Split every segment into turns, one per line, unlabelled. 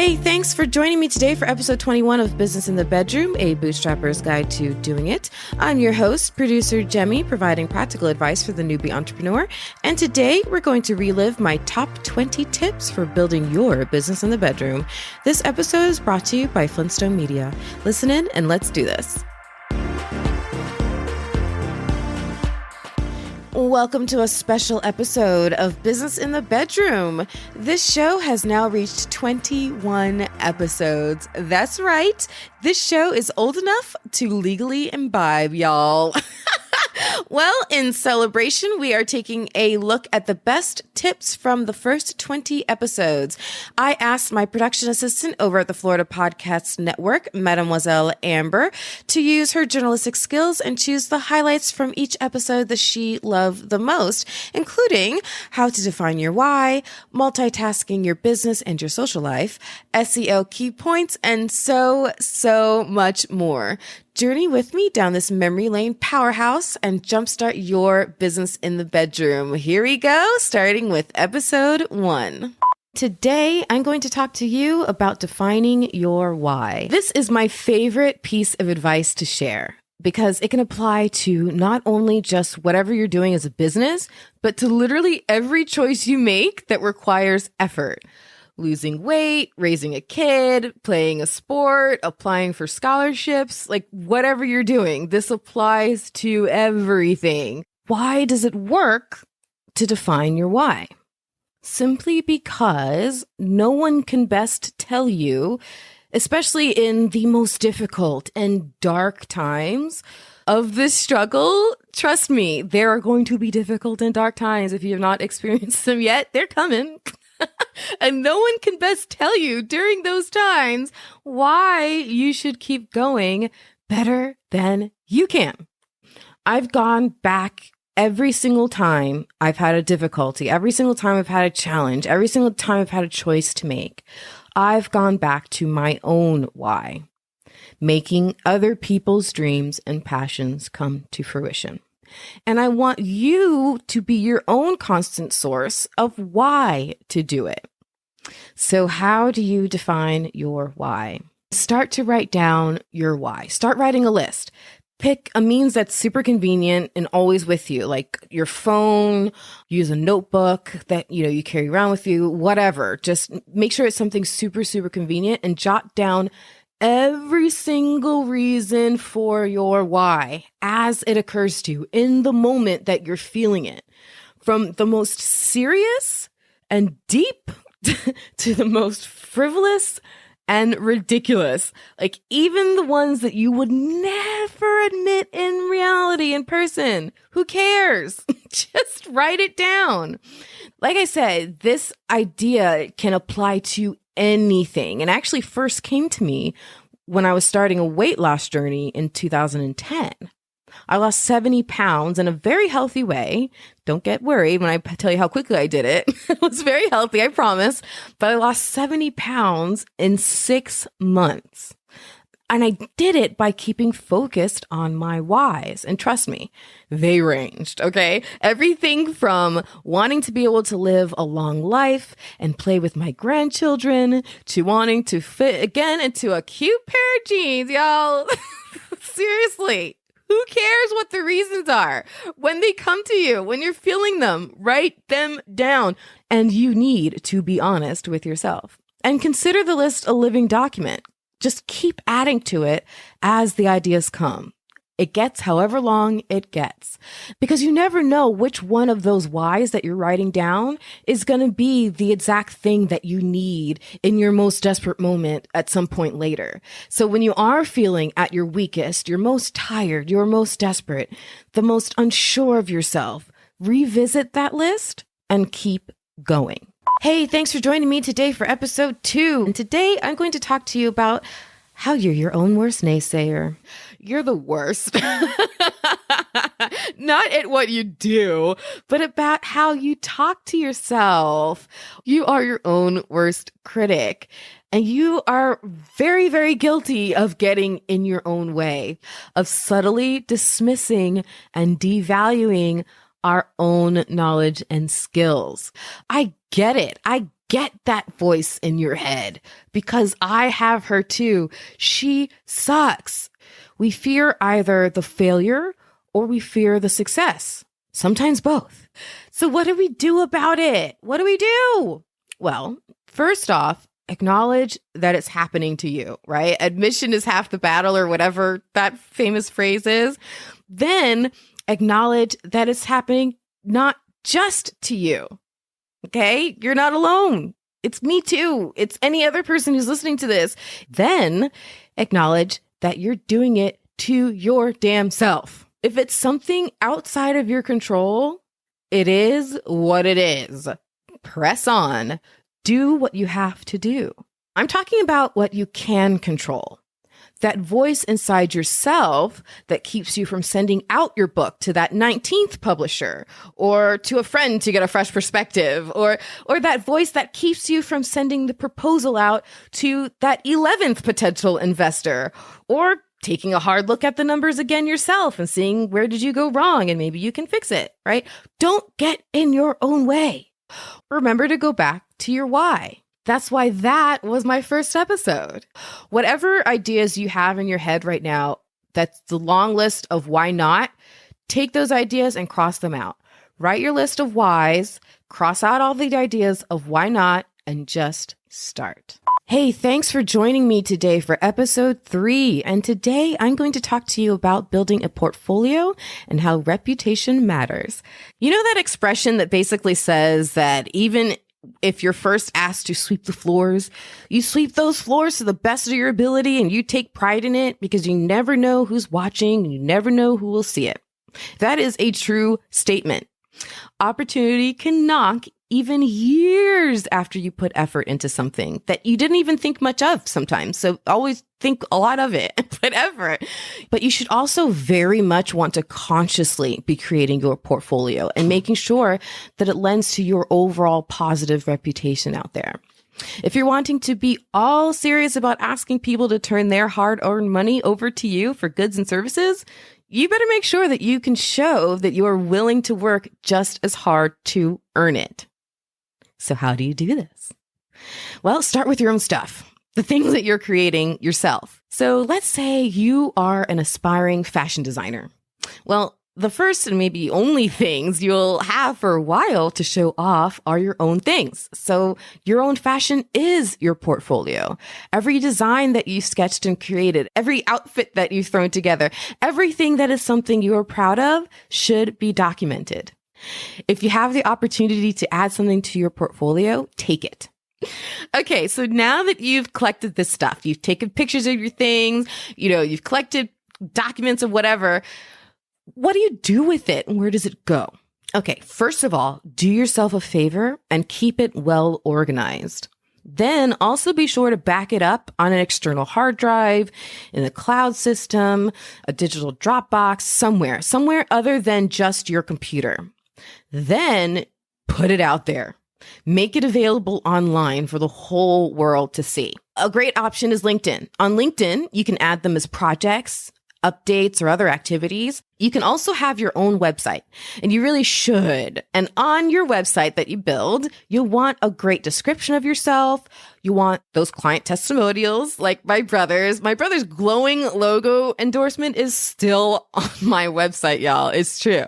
Hey, thanks for joining me today for episode 21 of Business in the Bedroom, a bootstrapper's guide to doing it. I'm your host, producer Jemmy, providing practical advice for the newbie entrepreneur. And today we're going to relive my top 20 tips for building your business in the bedroom. This episode is brought to you by Flintstone Media. Listen in and let's do this. Welcome to a special episode of Business in the Bedroom. This show has now reached 21 episodes. That's right. This show is old enough to legally imbibe, y'all. Well, in celebration, we are taking a look at the best tips from the first 20 episodes. I asked my production assistant over at the Florida Podcast Network, Mademoiselle Amber, to use her journalistic skills and choose the highlights from each episode that she loved the most, including how to define your why, multitasking your business and your social life, SEO key points, and so much more. Journey with me down this memory lane powerhouse and jumpstart your business in the bedroom. Here we go, starting with episode 1. Today, I'm going to talk to you about defining your why. This is my favorite piece of advice to share because it can apply to not only just whatever you're doing as a business, but to literally every choice you make that requires effort. Losing weight, raising a kid, playing a sport, applying for scholarships, like whatever you're doing, this applies to everything. Why does it work to define your why? Simply because no one can best tell you, especially in the most difficult and dark times of this struggle. Trust me, there are going to be difficult and dark times. If you have not experienced them yet, they're coming. And no one can best tell you during those times why you should keep going better than you can. I've gone back every single time I've had a difficulty, every single time I've had a challenge, every single time I've had a choice to make. I've gone back to my own why, making other people's dreams and passions come to fruition. And I want you to be your own constant source of why to do it. So how do you define your why? Start to write down your why. Start writing a list. Pick a means that's super convenient and always with you, like your phone, use a notebook that, you carry around with you, whatever. Just make sure it's something super convenient and jot down every single reason for your why as it occurs to you in the moment that you're feeling it. From the most serious and deep to the most frivolous and ridiculous. Like even the ones that you would never admit in reality in person. Who cares? Just write it down. Like I said, this idea can apply to anything. And actually first came to me when I was starting a weight loss journey in 2010. I lost 70 pounds in a very healthy way. Don't get worried when I tell you how quickly I did it. It was very healthy, I promise. But I lost 70 pounds in 6 months. And I did it by keeping focused on my whys. And trust me, they ranged, okay? Everything from wanting to be able to live a long life and play with my grandchildren to wanting to fit again into a cute pair of jeans, y'all. Seriously. Who cares what the reasons are? When they come to you, when you're feeling them, write them down. And you need to be honest with yourself. And consider the list a living document. Just keep adding to it as the ideas come. It gets however long it gets. Because you never know which one of those whys that you're writing down is going to be the exact thing that you need in your most desperate moment at some point later. So when you are feeling at your weakest, you're most tired, you're most desperate, the most unsure of yourself, revisit that list and keep going. Hey, thanks for joining me today for episode 2. And today I'm going to talk to you about how you're your own worst naysayer. You're the worst. Not at what you do, but about how you talk to yourself. You are your own worst critic. And you are very, very guilty of getting in your own way, of subtly dismissing and devaluing our own knowledge and skills. I get it. I get that voice in your head, because I have her too. She sucks. We fear either the failure or we fear the success. Sometimes both. So what do we do about it? What do we do? Well, first off, acknowledge that it's happening to you, right? Admission is half the battle, or whatever that famous phrase is. Then acknowledge that it's happening not just to you. Okay? You're not alone. It's me too. It's any other person who's listening to this. Then acknowledge that you're doing it to your damn self. If it's something outside of your control, it is what it is. Press on. Do what you have to do. I'm talking about what you can control. That voice inside yourself that keeps you from sending out your book to that 19th publisher, or to a friend to get a fresh perspective, or that voice that keeps you from sending the proposal out to that 11th potential investor, or taking a hard look at the numbers again yourself and seeing where did you go wrong and maybe you can fix it, right? Don't get in your own way. Remember to go back to your why. That's why that was my first episode. Whatever ideas you have in your head right now, that's the long list of why not, take those ideas and cross them out. Write your list of whys, cross out all the ideas of why not, and just start. Hey, thanks for joining me today for episode 3. And today I'm going to talk to you about building a portfolio and how reputation matters. You know that expression that basically says that even if you're first asked to sweep the floors, you sweep those floors to the best of your ability and you take pride in it because you never know who's watching and you never know who will see it. That is a true statement. Opportunity can knock even years after you put effort into something that you didn't even think much of sometimes. So always think a lot of it, put effort. But you should also very much want to consciously be creating your portfolio and making sure that it lends to your overall positive reputation out there. If you're wanting to be all serious about asking people to turn their hard-earned money over to you for goods and services, you better make sure that you can show that you are willing to work just as hard to earn it. So how do you do this? Well, start with your own stuff, the things that you're creating yourself. So let's say you are an aspiring fashion designer. Well, the first and maybe only things you'll have for a while to show off are your own things. So your own fashion is your portfolio. Every design that you sketched and created, every outfit that you've thrown together, everything that is something you are proud of should be documented. If you have the opportunity to add something to your portfolio, take it. Okay, so now that you've collected this stuff, you've taken pictures of your things, you've collected documents of whatever, what do you do with it and where does it go? Okay, first of all, do yourself a favor and keep it well organized. Then also be sure to back it up on an external hard drive, in the cloud system, a digital Dropbox, somewhere other than just your computer. Then put it out there. Make it available online for the whole world to see. A great option is LinkedIn. On LinkedIn, you can add them as projects, updates, or other activities. You can also have your own website, and you really should. And on your website that you build, you'll want a great description of yourself. You want those client testimonials like my brother's. My brother's glowing logo endorsement is still on my website, y'all. It's true.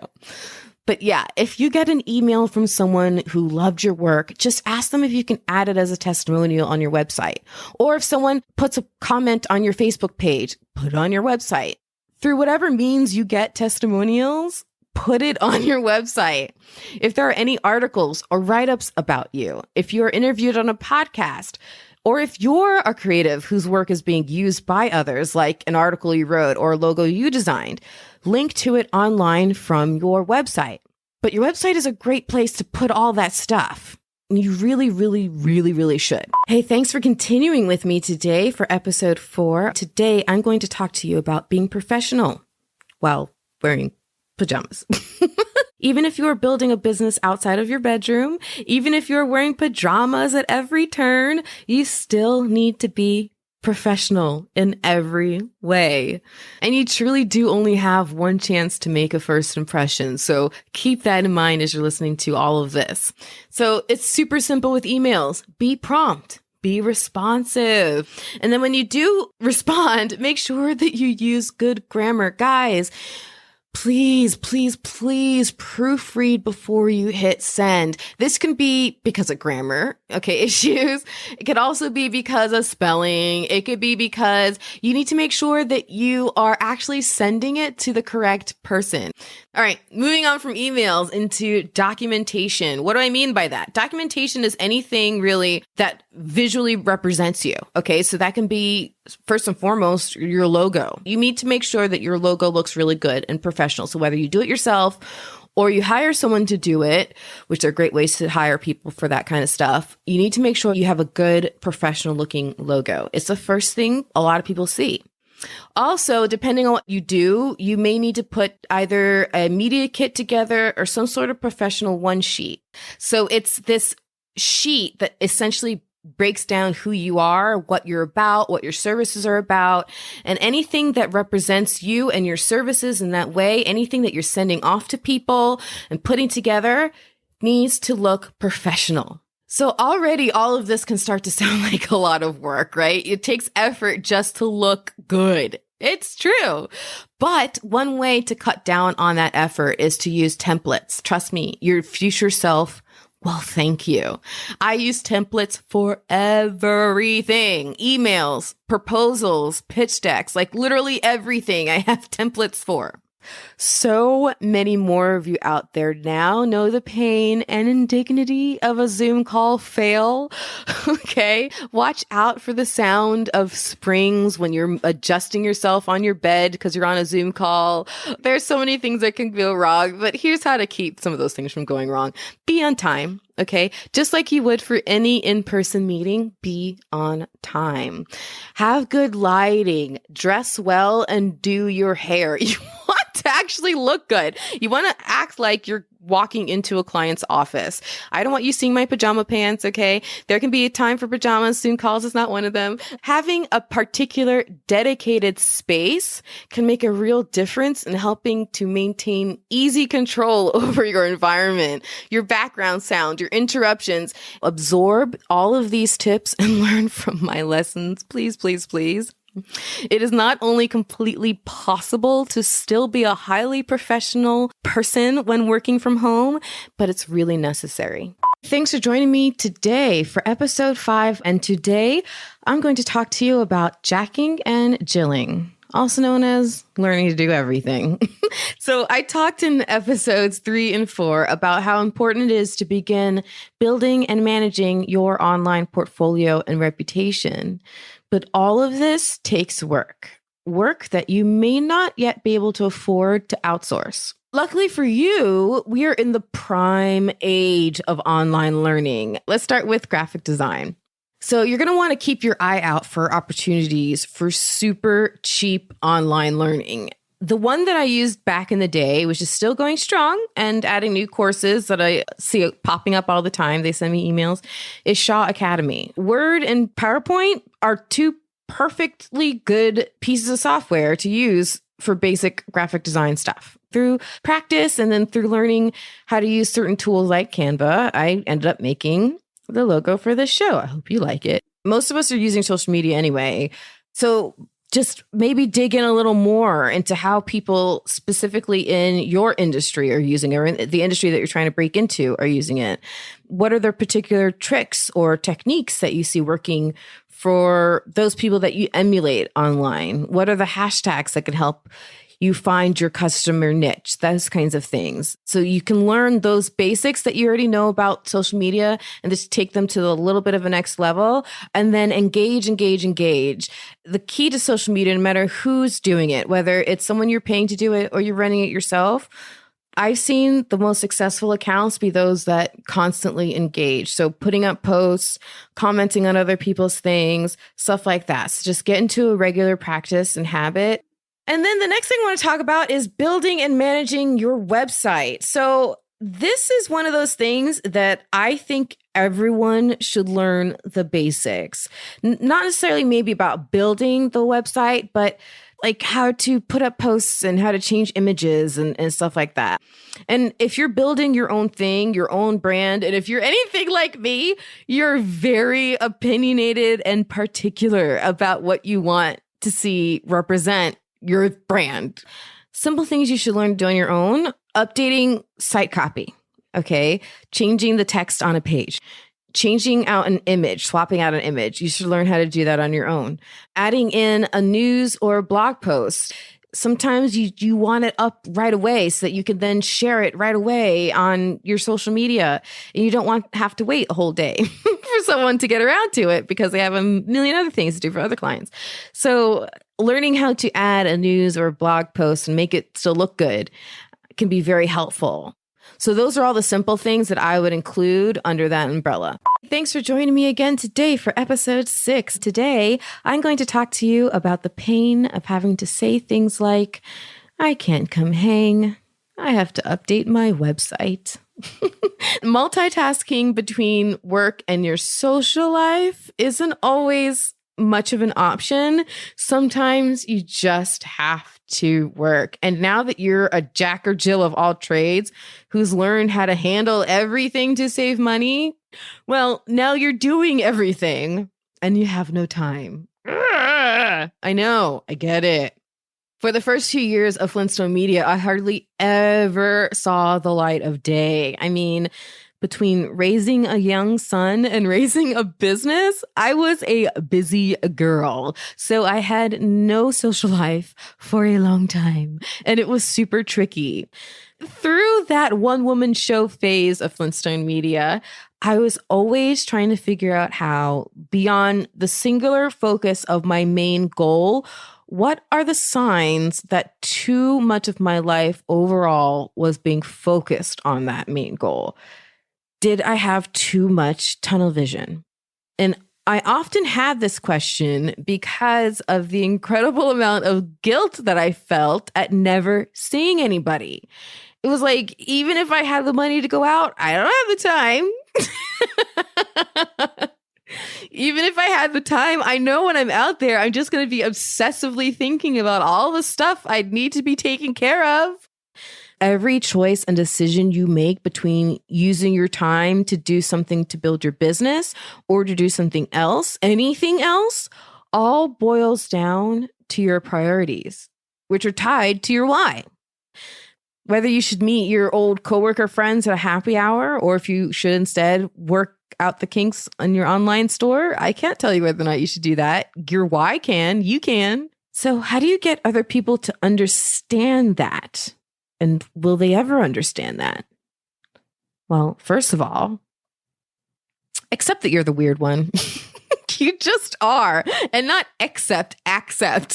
But yeah, if you get an email from someone who loved your work, just ask them if you can add it as a testimonial on your website. Or if someone puts a comment on your Facebook page, put it on your website. Through whatever means you get testimonials, put it on your website. If there are any articles or write-ups about you, if you're interviewed on a podcast, or if you're a creative whose work is being used by others, like an article you wrote or a logo you designed, link to it online from your website. But your website is a great place to put all that stuff. You really, really, really, really should. Hey, thanks for continuing with me today for episode 4. Today, I'm going to talk to you about being professional while wearing pajamas. Even if you are building a business outside of your bedroom, even if you're wearing pajamas at every turn, you still need to be professional in every way. And you truly do only have one chance to make a first impression. So keep that in mind as you're listening to all of this. So it's super simple with emails. Be prompt. Be responsive. And then when you do respond, make sure that you use good grammar. Guys, please proofread before you hit send. This can be because of grammar, issues. It could also be because of spelling. It could be because you need to make sure that you are actually sending it to the correct person. All right, moving on from emails into documentation. What do I mean by that? Documentation is anything really that visually represents you. Okay, so that can be, first and foremost, your logo. You need to make sure that your logo looks really good and professional. So whether you do it yourself or you hire someone to do it, which are great ways to hire people for that kind of stuff, you need to make sure you have a good professional looking logo. It's the first thing a lot of people see. Also, depending on what you do, you may need to put either a media kit together or some sort of professional one sheet. So it's this sheet that essentially breaks down who you are, what you're about, what your services are about, and anything that represents you and your services in that way, anything that you're sending off to people and putting together needs to look professional. So already all of this can start to sound like a lot of work, right? It takes effort just to look good. It's true. But one way to cut down on that effort is to use templates. Trust me, your future self will thank you. I use templates for everything. Emails, proposals, pitch decks, like literally everything I have templates for. So many more of you out there now know the pain and indignity of a Zoom call fail. Okay. Watch out for the sound of springs when you're adjusting yourself on your bed because you're on a Zoom call. There's so many things that can go wrong, but here's how to keep some of those things from going wrong. Be on time. Okay. Just like you would for any in-person meeting, be on time. Have good lighting, dress well, and do your hair. You want to actually look good. You want to act like you're walking into a client's office. I don't want you seeing my pajama pants, okay? There can be a time for pajamas. Zoom calls is not one of them. Having a particular dedicated space can make a real difference in helping to maintain easy control over your environment, your background sound, your interruptions. Absorb all of these tips and learn from my lessons. Please. It is not only completely possible to still be a highly professional person when working from home, but it's really necessary. Thanks for joining me today for episode 5. And today I'm going to talk to you about jacking and jilling, also known as learning to do everything. So I talked in episodes 3 and 4 about how important it is to begin building and managing your online portfolio and reputation. But all of this takes work that you may not yet be able to afford to outsource. Luckily for you, we are in the prime age of online learning. Let's start with graphic design. So you're going to want to keep your eye out for opportunities for super cheap online learning. The one that I used back in the day, which is still going strong and adding new courses that I see popping up all the time, they send me emails, is Shaw Academy. Word and PowerPoint are two perfectly good pieces of software to use for basic graphic design stuff. Through practice and then through learning how to use certain tools like Canva, I ended up making the logo for this show. I hope you like it. Most of us are using social media anyway. So just maybe dig in a little more into how people specifically in your industry are using it, or in the industry that you're trying to break into are using it. What are their particular tricks or techniques that you see working for those people that you emulate online? What are the hashtags that can help you find your customer niche, those kinds of things. So you can learn those basics that you already know about social media and just take them to a little bit of a next level and then engage. The key to social media, no matter who's doing it, whether it's someone you're paying to do it or you're running it yourself, I've seen the most successful accounts be those that constantly engage. So putting up posts, commenting on other people's things, stuff like that. So just get into a regular practice and habit. And then the next thing I want to talk about is building and managing your website. So this is one of those things that I think everyone should learn the basics. Not necessarily maybe about building the website, but like how to put up posts and how to change images and stuff like that. And if you're building your own thing, your own brand, and if you're anything like me, you're very opinionated and particular about what you want to see represent your brand. Simple things you should learn to do on your own: updating site copy, okay? Changing the text on a page, changing out an image, swapping out an image. You should learn how to do that on your own. Adding in a news or a blog post. Sometimes you want it up right away so that you can then share it right away on your social media. And you don't have to wait a whole day for someone to get around to it because they have a million other things to do for other clients. So learning how to add a news or a blog post and make it still look good can be very helpful. So those are all the simple things that I would include under that umbrella. Thanks for joining me again today for episode 6. Today, I'm going to talk to you about the pain of having to say things like, I can't come hang. I have to update my website. Multitasking between work and your social life isn't always much of an option. Sometimes you just have to work. And now that you're a Jack or Jill of all trades who's learned how to handle everything to save money, well, now you're doing everything and you have no time. I know, I get it. For the first few years of Flintstone Media, I hardly ever saw the light of day. I mean, between raising a young son and raising a business, I was a busy girl. So I had no social life for a long time, and it was super tricky. Through that one-woman show phase of Flintstone Media, I was always trying to figure out how, beyond the singular focus of my main goal, what are the signs that too much of my life overall was being focused on that main goal? Did I have too much tunnel vision? And I often had this question because of the incredible amount of guilt that I felt at never seeing anybody. It was like, even if I had the money to go out, I don't have the time. Even if I had the time, I know when I'm out there, I'm just going to be obsessively thinking about all the stuff I'd need to be taken care of. Every choice and decision you make between using your time to do something to build your business or to do something else, anything else, all boils down to your priorities, which are tied to your why. Whether you should meet your old coworker friends at a happy hour or if you should instead work out the kinks on your online store, I can't tell you whether or not you should do that. Your why can, you can. So how do you get other people to understand that? And will they ever understand that? Well, first of all, accept that you're the weird one. You just are. And not accept,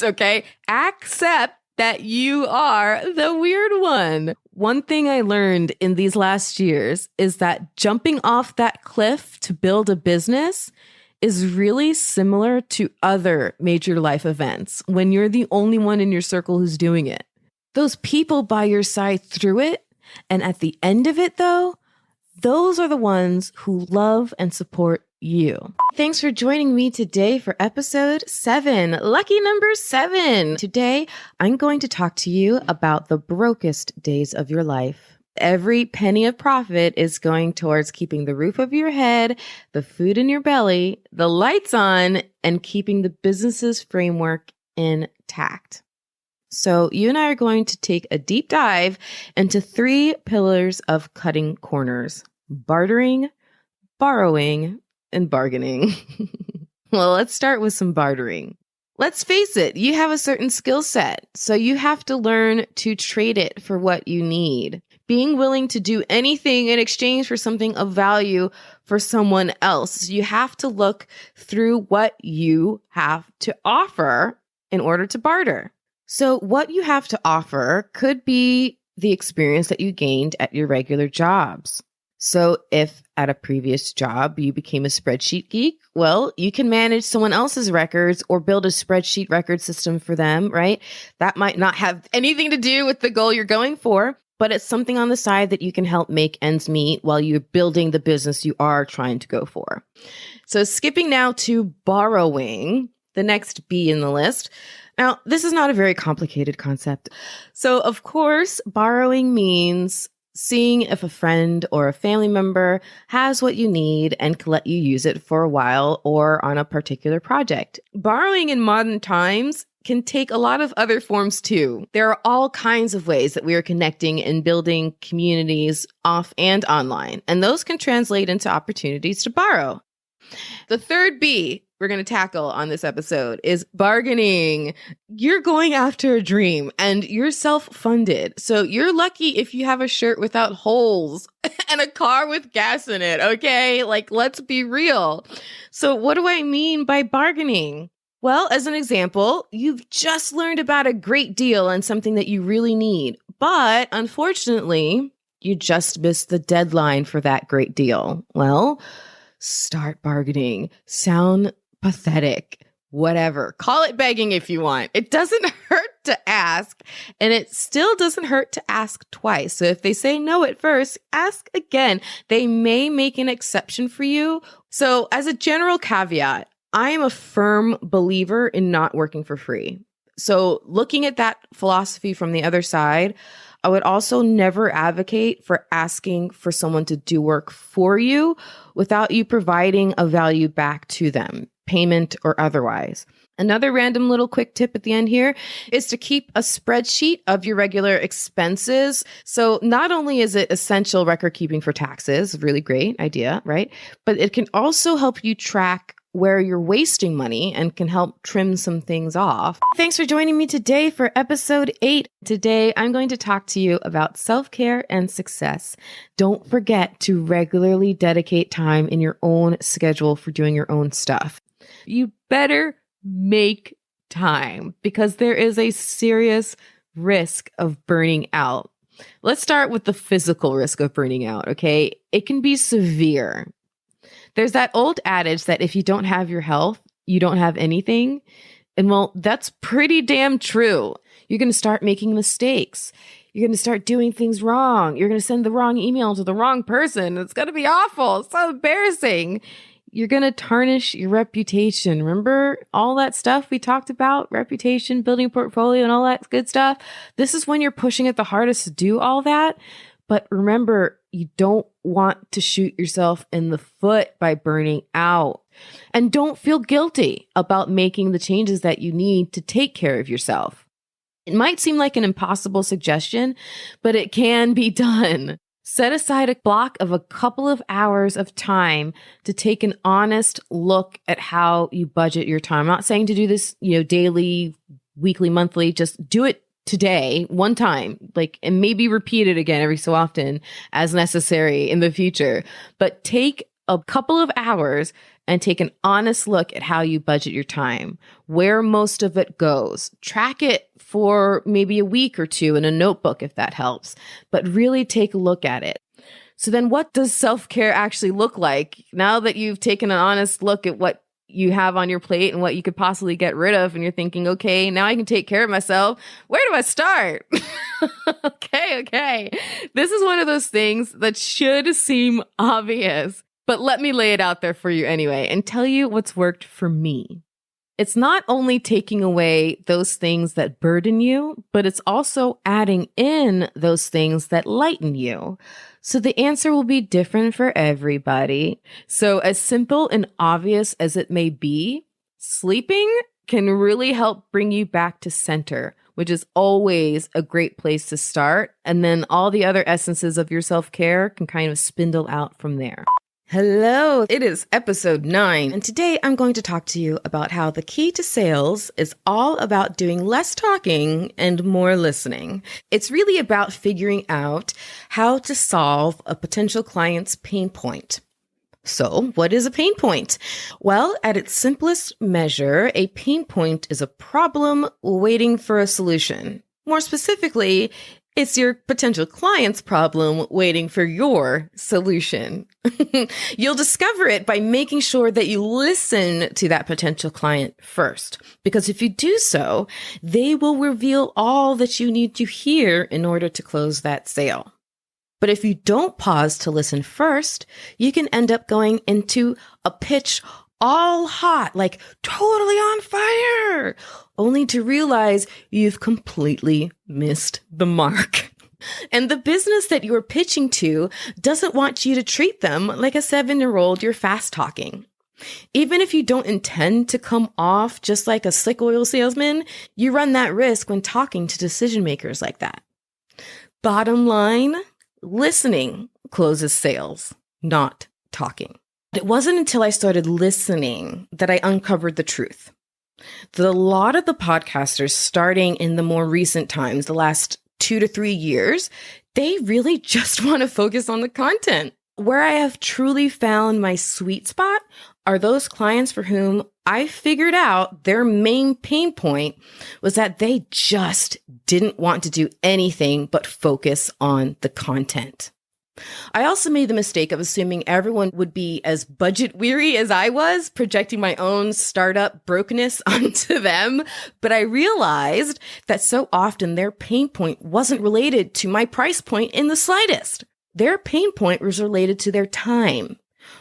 okay? Accept that you are the weird one. One thing I learned in these last years is that jumping off that cliff to build a business is really similar to other major life events when you're the only one in your circle who's doing it. Those people by your side through it, and at the end of it, though, those are the ones who love and support you. Thanks for joining me today for episode 7, lucky number 7. Today, I'm going to talk to you about the brokest days of your life. Every penny of profit is going towards keeping the roof over your head, the food in your belly, the lights on, and keeping the business's framework intact. So you and I are going to take a deep dive into 3 pillars of cutting corners: bartering, borrowing, and bargaining. Well, let's start with some bartering. Let's face it, you have a certain skill set, so you have to learn to trade it for what you need. Being willing to do anything in exchange for something of value for someone else. You have to look through what you have to offer in order to barter. So what you have to offer could be the experience that you gained at your regular jobs. So if at a previous job you became a spreadsheet geek, well, you can manage someone else's records or build a spreadsheet record system for them, right? That might not have anything to do with the goal you're going for, but it's something on the side that you can help make ends meet while you're building the business you are trying to go for. So skipping now to borrowing, the next B in the list. Now, this is not a very complicated concept. So, of course, borrowing means seeing if a friend or a family member has what you need and can let you use it for a while or on a particular project. Borrowing in modern times can take a lot of other forms too. There are all kinds of ways that we are connecting and building communities off and online, and those can translate into opportunities to borrow. The third B we're going to tackle on this episode is bargaining. You're going after a dream and you're self-funded. So you're lucky if you have a shirt without holes and a car with gas in it. Okay. Like, let's be real. So what do I mean by bargaining? Well, as an example, you've just learned about a great deal on something that you really need, but unfortunately, you just missed the deadline for that great deal. Well, start bargaining. Sound pathetic, whatever. Call it begging if you want. It doesn't hurt to ask, and it still doesn't hurt to ask twice. So if they say no at first, ask again. They may make an exception for you. So as a general caveat, I am a firm believer in not working for free. So looking at that philosophy from the other side, I would also never advocate for asking for someone to do work for you without you providing a value back to them, payment or otherwise. Another random little quick tip at the end here is to keep a spreadsheet of your regular expenses. So not only is it essential record keeping for taxes, really great idea, right? But it can also help you track where you're wasting money and can help trim some things off. Thanks for joining me today for episode 8. Today, I'm going to talk to you about self-care and success. Don't forget to regularly dedicate time in your own schedule for doing your own stuff. You better make time because there is a serious risk of burning out. Let's start with the physical risk of burning out, okay? It can be severe. There's that old adage that if you don't have your health, you don't have anything. And well, that's pretty damn true. You're going to start making mistakes. You're going to start doing things wrong. You're going to send the wrong email to the wrong person. It's going to be awful. It's so embarrassing. You're going to tarnish your reputation. Remember all that stuff we talked about? Reputation, building a portfolio, and all that good stuff. This is when you're pushing it the hardest to do all that. But remember, you don't want to shoot yourself in the foot by burning out. And don't feel guilty about making the changes that you need to take care of yourself. It might seem like an impossible suggestion, but it can be done. Set aside a block of a couple of hours of time to take an honest look at how you budget your time. I'm not saying to do this, daily, weekly, monthly, just do it today, one time, and maybe repeat it again every so often as necessary in the future. But take a couple of hours and take an honest look at how you budget your time, where most of it goes. Track it for maybe a week or two in a notebook if that helps, but really take a look at it. So then what does self-care actually look like? Now that you've taken an honest look at what you have on your plate and what you could possibly get rid of, and you're thinking, okay, now I can take care of myself. Where do I start? Okay. This is one of those things that should seem obvious, but let me lay it out there for you anyway and tell you what's worked for me. It's not only taking away those things that burden you, but it's also adding in those things that lighten you. So the answer will be different for everybody. So as simple and obvious as it may be, sleeping can really help bring you back to center, which is always a great place to start. And then all the other essences of your self-care can kind of spindle out from there. Hello, it is episode 9, and today I'm going to talk to you about how the key to sales is all about doing less talking and more listening. It's really about figuring out how to solve a potential client's pain point. So, what is a pain point? Well, at its simplest measure, a pain point is a problem waiting for a solution. More specifically, It's your potential client's problem waiting for your solution. You'll discover it by making sure that you listen to that potential client first. Because if you do so, they will reveal all that you need to hear in order to close that sale. But if you don't pause to listen first, you can end up going into a pitch all hot, like totally on fire, only to realize you've completely missed the mark. And the business that you're pitching to doesn't want you to treat them like a 7-year-old you're fast talking. Even if you don't intend to come off just like a slick oil salesman, you run that risk when talking to decision makers like that. Bottom line, listening closes sales, not talking. It wasn't until I started listening that I uncovered the truth. That a lot of the podcasters starting in the more recent times, the last 2 to 3 years, they really just want to focus on the content. Where I have truly found my sweet spot are those clients for whom I figured out their main pain point was that they just didn't want to do anything but focus on the content. I also made the mistake of assuming everyone would be as budget weary as I was, projecting my own startup brokenness onto them. But I realized that so often their pain point wasn't related to my price point in the slightest. Their pain point was related to their time.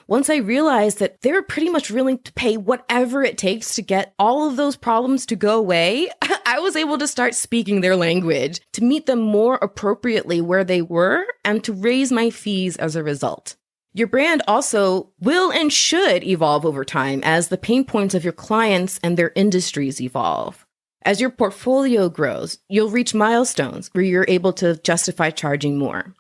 Once I realized that they were pretty much willing to pay whatever it takes to get all of those problems to go away, I was able to start speaking their language to meet them more appropriately where they were and to raise my fees as a result. Your brand also will and should evolve over time as the pain points of your clients and their industries evolve. As your portfolio grows, you'll reach milestones where you're able to justify charging more.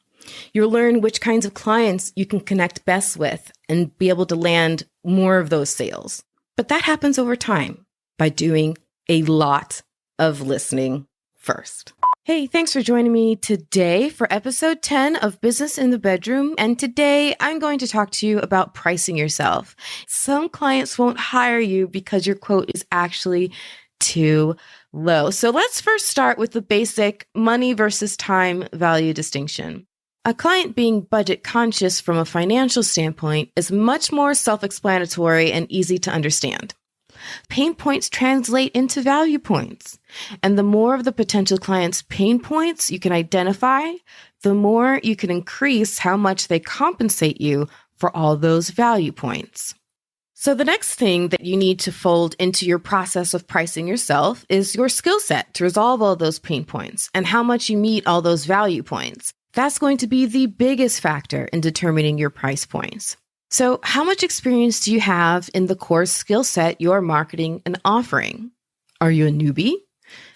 You'll learn which kinds of clients you can connect best with and be able to land more of those sales. But that happens over time by doing a lot of listening first. Hey, thanks for joining me today for episode 10 of Business in the Bedroom. And today I'm going to talk to you about pricing yourself. Some clients won't hire you because your quote is actually too low. So let's first start with the basic money versus time value distinction. A client being budget conscious from a financial standpoint is much more self-explanatory and easy to understand. Pain points translate into value points. And the more of the potential client's pain points you can identify, the more you can increase how much they compensate you for all those value points. So the next thing that you need to fold into your process of pricing yourself is your skill set to resolve all those pain points and how much you meet all those value points. That's going to be the biggest factor in determining your price points. So how much experience do you have in the core skill set you're marketing and offering? Are you a newbie?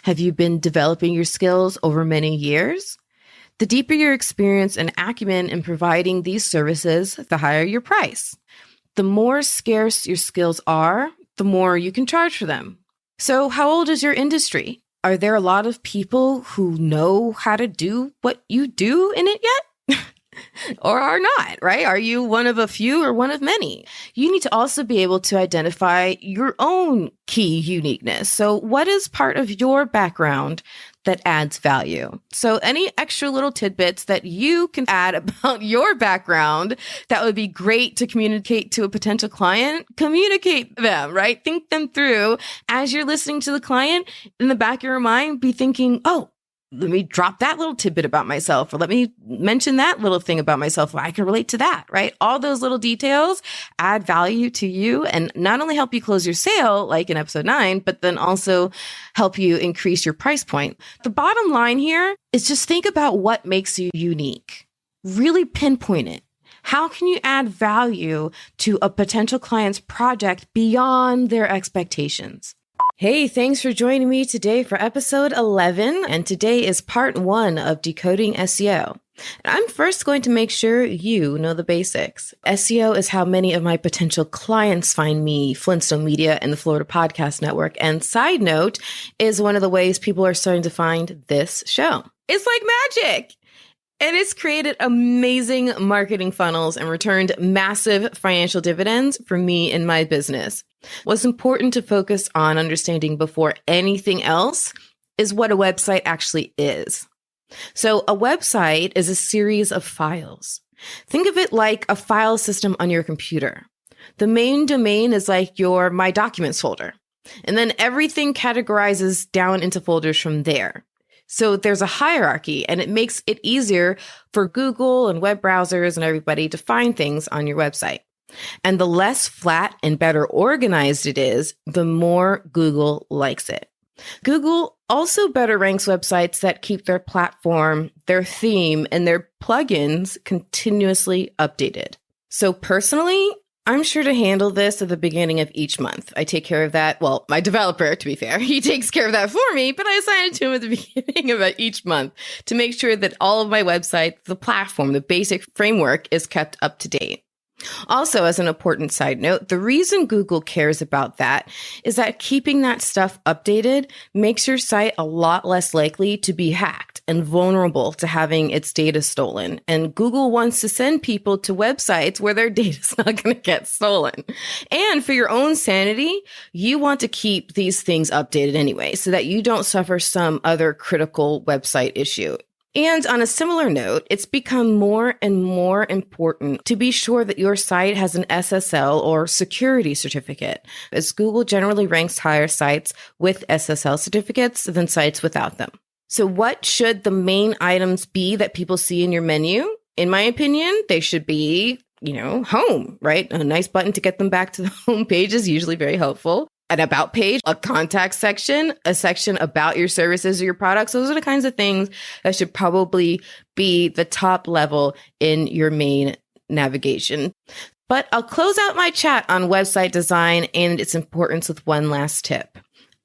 Have you been developing your skills over many years? The deeper your experience and acumen in providing these services, the higher your price. The more scarce your skills are, the more you can charge for them. So how old is your industry? Are there a lot of people who know how to do what you do in it yet? Or are not, right? Are you one of a few or one of many? You need to also be able to identify your own key uniqueness. So what is part of your background that adds value? So any extra little tidbits that you can add about your background that would be great to communicate to a potential client, communicate them, right? Think them through as you're listening to the client. In the back of your mind, be thinking, oh, let me drop that little tidbit about myself, or let me mention that little thing about myself. I can relate to that, right? All those little details add value to you and not only help you close your sale, like in episode 9, but then also help you increase your price point. The bottom line here is just think about what makes you unique. Really pinpoint it. How can you add value to a potential client's project beyond their expectations? Hey, thanks for joining me today for episode 11. And today is part 1 of Decoding SEO. I'm first going to make sure you know the basics. SEO is how many of my potential clients find me, Flintstone Media, and the Florida Podcast Network. And side note is one of the ways people are starting to find this show. It's like magic. And it's created amazing marketing funnels and returned massive financial dividends for me and my business. What's important to focus on understanding before anything else is what a website actually is. So a website is a series of files. Think of it like a file system on your computer. The main domain is like your My Documents folder. And then everything categorizes down into folders from there. So there's a hierarchy, and it makes it easier for Google and web browsers and everybody to find things on your website. And the less flat and better organized it is, the more Google likes it. Google also better ranks websites that keep their platform, their theme, and their plugins continuously updated. So personally, I'm sure to handle this at the beginning of each month. I take care of that. Well, my developer, to be fair, he takes care of that for me, but I assign it to him at the beginning of each month to make sure that all of my websites, the platform, the basic framework is kept up to date. Also, as an important side note, the reason Google cares about that is that keeping that stuff updated makes your site a lot less likely to be hacked and vulnerable to having its data stolen. And Google wants to send people to websites where their data is not going to get stolen. And for your own sanity, you want to keep these things updated anyway, so that you don't suffer some other critical website issue. And on a similar note, it's become more and more important to be sure that your site has an SSL or security certificate, as Google generally ranks higher sites with SSL certificates than sites without them. So what should the main items be that people see in your menu? In my opinion, they should be, home, right? A nice button to get them back to the home page is usually very helpful. An about page, a contact section, a section about your services or your products. Those are the kinds of things that should probably be the top level in your main navigation. But I'll close out my chat on website design and its importance with one last tip.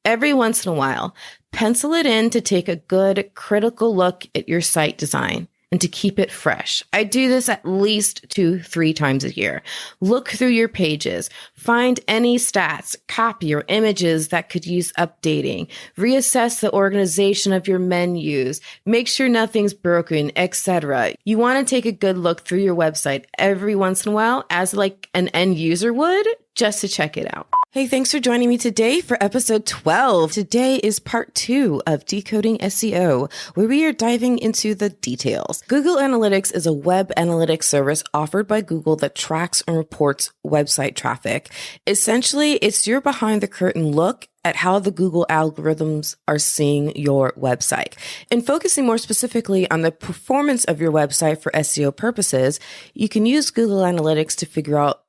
Every once in a while, pencil it in to take a good critical look at your site design and to keep it fresh. I do this at least 2-3 times a year. Look through your pages, find any stats, copy, or images that could use updating. Reassess the organization of your menus. Make sure nothing's broken, etc. You want to take a good look through your website every once in a while as like an end user would, just to check it out. Hey, thanks for joining me today for episode 12. Today is part 2 of Decoding SEO, where we are diving into the details. Google Analytics is a web analytics service offered by Google that tracks and reports website traffic. Essentially, it's your behind the curtain look at how the Google algorithms are seeing your website. And focusing more specifically on the performance of your website for SEO purposes, you can use Google Analytics to figure out,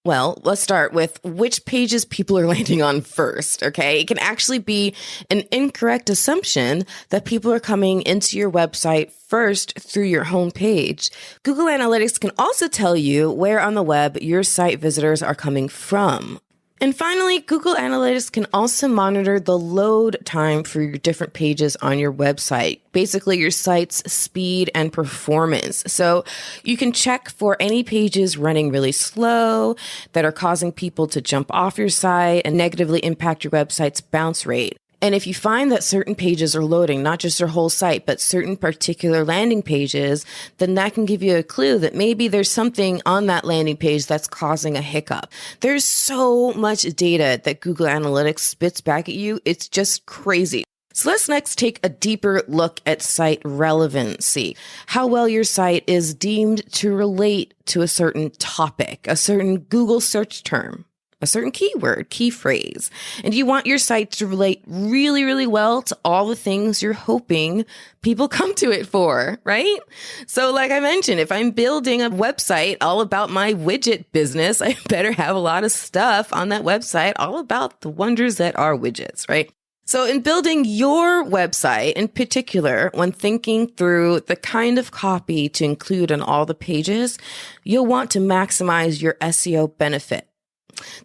well, let's start with which pages people are landing on first, okay? It can actually be an incorrect assumption that people are coming into your website first through your homepage. Google Analytics can also tell you where on the web your site visitors are coming from. And finally, Google Analytics can also monitor the load time for your different pages on your website, basically your site's speed and performance. So you can check for any pages running really slow that are causing people to jump off your site and negatively impact your website's bounce rate. And if you find that certain pages are loading, not just your whole site, but certain particular landing pages, then that can give you a clue that maybe there's something on that landing page that's causing a hiccup. There's so much data that Google Analytics spits back at you. It's just crazy. So let's next take a deeper look at site relevancy, how well your site is deemed to relate to a certain topic, a certain Google search term, a certain keyword, key phrase. And you want your site to relate really, really well to all the things you're hoping people come to it for, right? So like I mentioned, if I'm building a website all about my widget business, I better have a lot of stuff on that website all about the wonders that are widgets, right? So in building your website in particular, when thinking through the kind of copy to include on all the pages, you'll want to maximize your SEO benefit.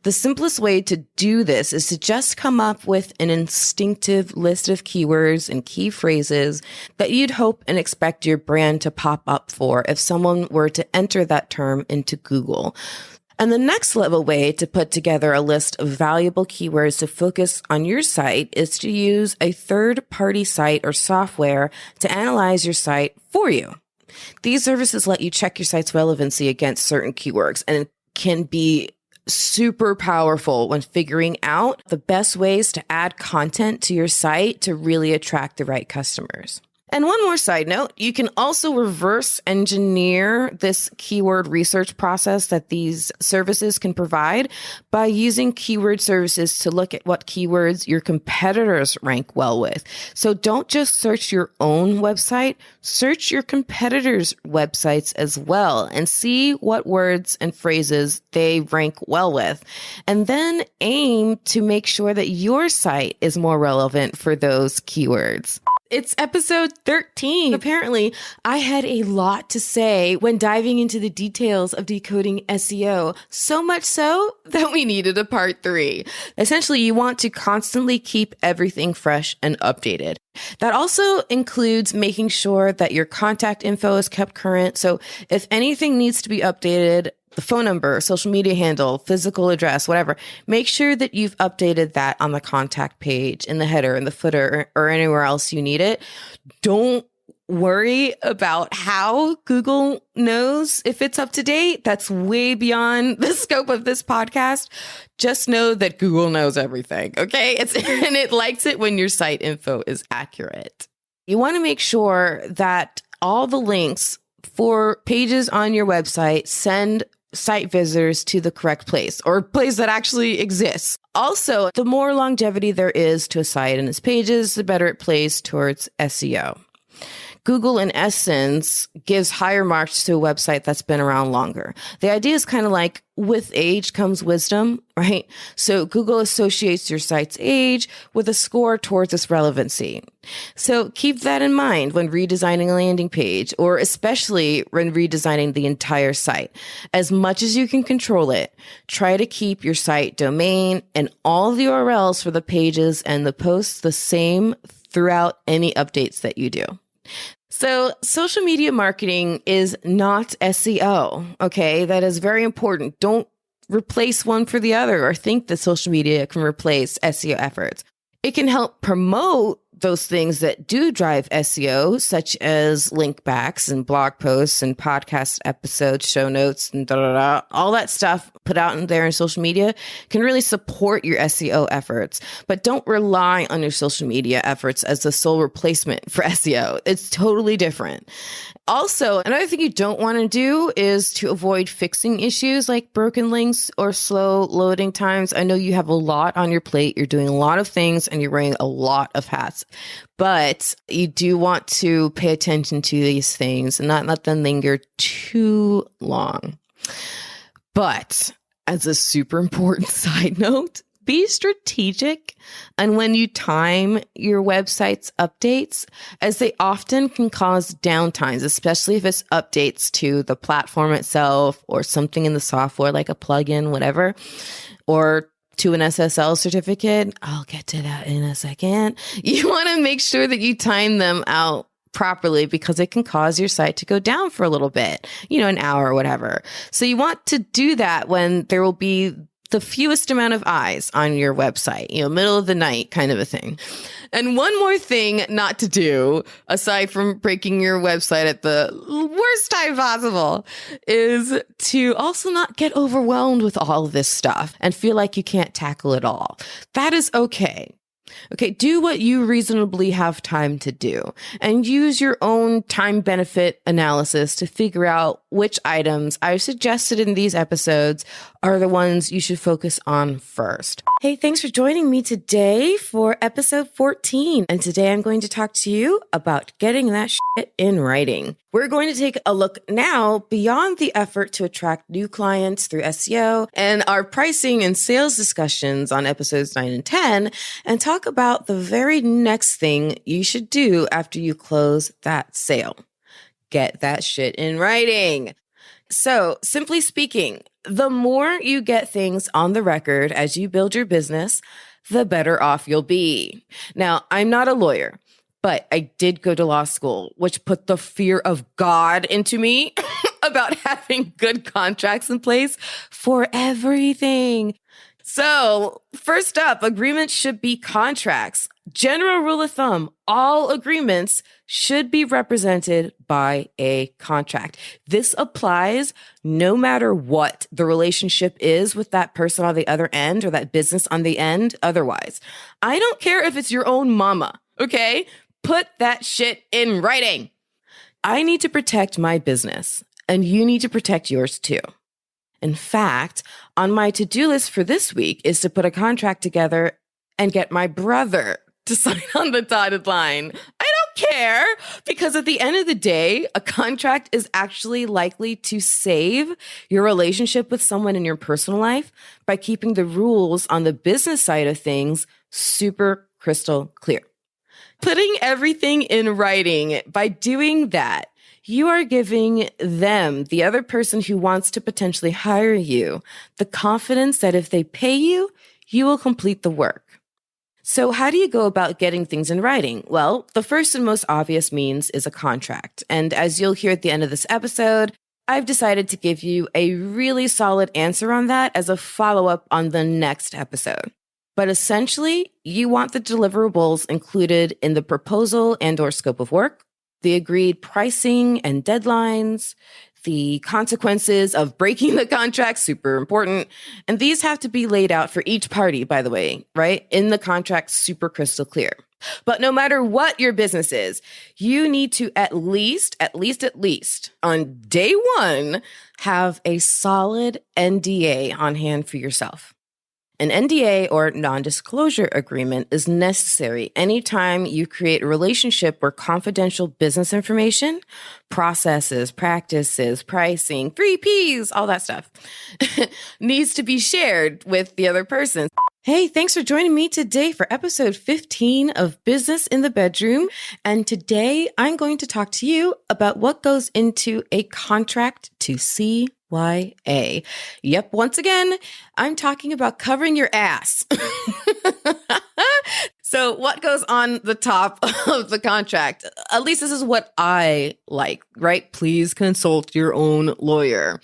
The simplest way to do this is to just come up with an instinctive list of keywords and key phrases that you'd hope and expect your brand to pop up for if someone were to enter that term into Google. And the next level way to put together a list of valuable keywords to focus on your site is to use a third-party site or software to analyze your site for you. These services let you check your site's relevancy against certain keywords and can be super powerful when figuring out the best ways to add content to your site to really attract the right customers. And one more side note, you can also reverse engineer this keyword research process that these services can provide by using keyword services to look at what keywords your competitors rank well with. So don't just search your own website, search your competitors' websites as well and see what words and phrases they rank well with. And then aim to make sure that your site is more relevant for those keywords. It's episode 13. Apparently, I had a lot to say when diving into the details of decoding SEO, so much so that we needed a part 3. Essentially, you want to constantly keep everything fresh and updated. That also includes making sure that your contact info is kept current. So if anything needs to be updated, the phone number, social media handle, physical address, whatever, make sure that you've updated that on the contact page, in the header, in the footer, or anywhere else you need it. Don't worry about how Google knows if it's up to date. That's way beyond the scope of this podcast. Just know that Google knows everything, okay? And it likes it when your site info is accurate. You want to make sure that all the links for pages on your website send site visitors to the correct place or place that actually exists. Also, the more longevity there is to a site and its pages, the better it plays towards SEO. Google, in essence, gives higher marks to a website that's been around longer. The idea is kind of like with age comes wisdom, right? So Google associates your site's age with a score towards its relevancy. So keep that in mind when redesigning a landing page, or especially when redesigning the entire site. As much as you can control it, try to keep your site domain and all the URLs for the pages and the posts the same throughout any updates that you do. So social media marketing is not SEO, okay? That is very important. Don't replace one for the other or think that social media can replace SEO efforts. It can help promote those things that do drive SEO, such as link backs and blog posts and podcast episodes, show notes, and all that stuff put out in there in social media can really support your SEO efforts. But don't rely on your social media efforts as the sole replacement for SEO. It's totally different. Also, another thing you don't want to do is to avoid fixing issues like broken links or slow loading times. I know you have a lot on your plate. You're doing a lot of things and you're wearing a lot of hats, but you do want to pay attention to these things and not let them linger too long. But as a super important side note, be strategic and when you time your website's updates, as they often can cause downtimes, especially if it's updates to the platform itself or something in the software like a plugin, whatever, or to an SSL certificate. I'll get to that in a second. You want to make sure that you time them out properly because it can cause your site to go down for a little bit, an hour or whatever. So you want to do that when there will be the fewest amount of eyes on your website, middle of the night kind of a thing. And one more thing not to do, aside from breaking your website at the worst time possible, is to also not get overwhelmed with all of this stuff and feel like you can't tackle it all. That is okay. Okay, do what you reasonably have time to do and use your own time benefit analysis to figure out which items I've suggested in these episodes are the ones you should focus on first. Hey, thanks for joining me today for episode 14. And today I'm going to talk to you about getting that shit in writing. We're going to take a look now beyond the effort to attract new clients through SEO and our pricing and sales discussions on episodes 9 and 10 and talk about the very next thing you should do after you close that sale. Get that shit in writing. So, simply speaking, the more you get things on the record as you build your business, the better off you'll be. Now, I'm not a lawyer, but I did go to law school, which put the fear of God into me about having good contracts in place for everything. So, first up, agreements should be contracts. General rule of thumb, all agreements should be represented by a contract. This applies no matter what the relationship is with that person on the other end or that business on the end otherwise. I don't care if it's your own mama, okay? Put that shit in writing. I need to protect my business, and you need to protect yours too. In fact, on my to-do list for this week is to put a contract together and get my brother to sign on the dotted line. I don't care, because at the end of the day, a contract is actually likely to save your relationship with someone in your personal life by keeping the rules on the business side of things super crystal clear. Putting everything in writing, by doing that, you are giving them, the other person who wants to potentially hire you, the confidence that if they pay you, you will complete the work. So how do you go about getting things in writing? Well, the first and most obvious means is a contract. And as you'll hear at the end of this episode, I've decided to give you a really solid answer on that as a follow-up on the next episode. But essentially, you want the deliverables included in the proposal and or scope of work, the agreed pricing and deadlines, the consequences of breaking the contract, super important. And these have to be laid out for each party, by the way, right? In the contract, super crystal clear. But no matter what your business is, you need to at least on day one, have a solid NDA on hand for yourself. An NDA, or non-disclosure agreement, is necessary anytime you create a relationship where confidential business information, processes, practices, pricing, 3 Ps, all that stuff, needs to be shared with the other person. Hey, thanks for joining me today for episode 15 of Business in the Bedroom. And today I'm going to talk to you about what goes into a contract to CYA. Yep, once again, I'm talking about covering your ass. So what goes on the top of the contract? At least this is what I like, right? Please consult your own lawyer.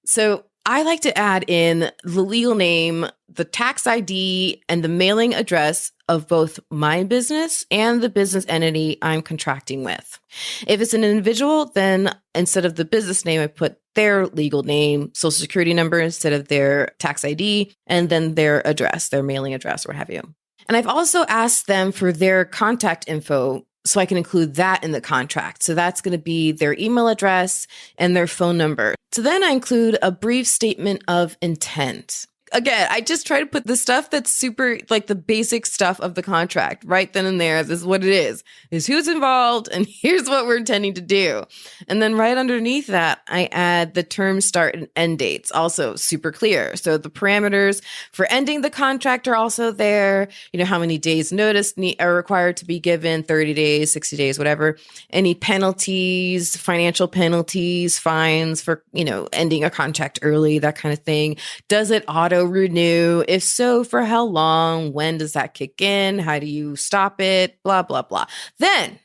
So I like to add in the legal name, the tax ID, and the mailing address of both my business and the business entity I'm contracting with. If it's an individual, then instead of the business name, I put their legal name, social security number instead of their tax ID, and then their address, their mailing address, or what have you. And I've also asked them for their contact info so I can include that in the contract. So that's going to be their email address and their phone number. So then I include a brief statement of intent. Again, I just try to put the stuff that's super, like the basic stuff of the contract right then and there. This is what it is who's involved, and here's what we're intending to do. And then right underneath that, I add the term start and end dates, also super clear. So the parameters for ending the contract are also there. You know, how many days notice are required to be given, 30 days, 60 days, whatever. Any penalties, financial penalties, fines for, ending a contract early, that kind of thing. Does it auto renew? If so, for how long? When does that kick in? How do you stop it? Blah, blah, blah. Then